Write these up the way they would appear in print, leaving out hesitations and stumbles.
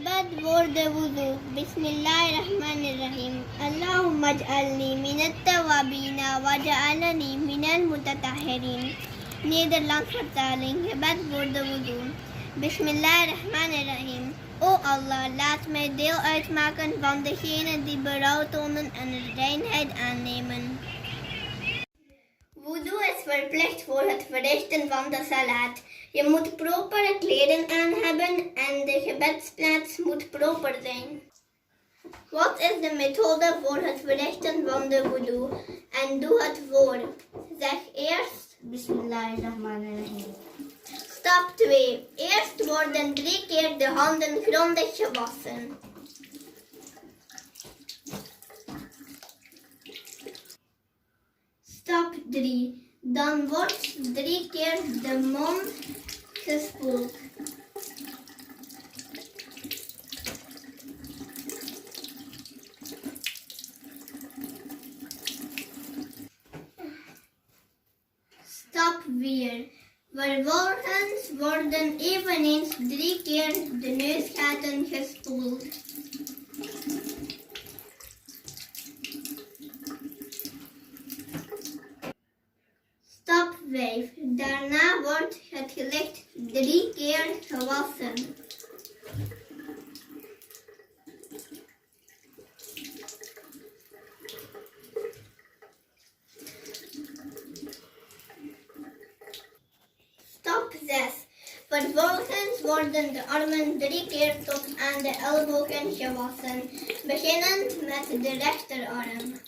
Bad word wudu. Bismillahirrahmanirrahim. Allahumma ij'alni minat tawabina waj'alni minal mutatahhirin. Nederlands vertaling. Gebed voor de wudu. Bismillahirrahmanirrahim. O Allah, laat mij deel uitmaken van degenen die berouw tonen en reinheid aannemen. Wudu is verplicht voor het verrichten van de salat. Je moet propere kleren aan hebben en de gebedsplaats moet proper zijn. Wat is de methode voor het verrichten van de wudu? En doe het voor. Zeg eerst Bismillahirrahmanirrahim. Stap 2. Eerst worden 3 keer de handen grondig gewassen. Stap 3. Dan wordt 3 keer de mond gespoeld. Stap 4. Vervolgens worden eveneens 3 keer de neusgaten gespoeld. Stap 5. Daarna wordt het gezicht 3 keer gewassen. Stap 6. Vervolgens worden de armen 3 keer tot aan de ellebogen gewassen, beginnend met de rechterarm.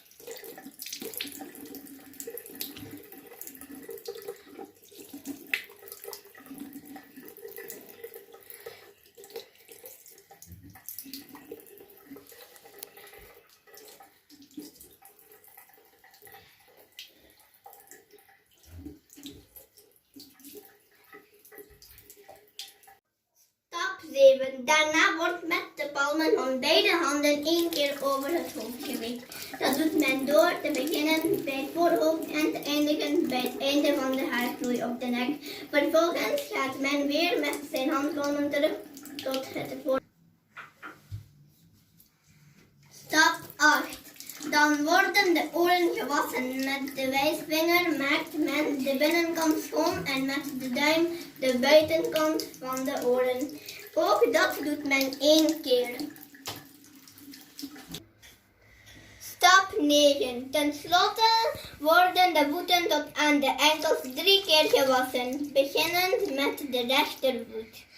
Stap 7. Daarna wordt met de palmen van beide handen 1 keer over het hoofd gewikt. Dat doet men door te beginnen bij het voorhoofd en te eindigen bij het einde van de haargroei op de nek. Vervolgens gaat men weer met zijn handpalmen terug tot het voorhoofd. Stap 8. Dan worden de oren gewassen. Met de wijsvinger maakt men de binnenkant schoon en met de duim de buitenkant van de oren. Ook dat doet men 1 keer. Stap 9. Ten slotte worden de voeten tot aan de enkels 3 keer gewassen, beginnend met de rechtervoet.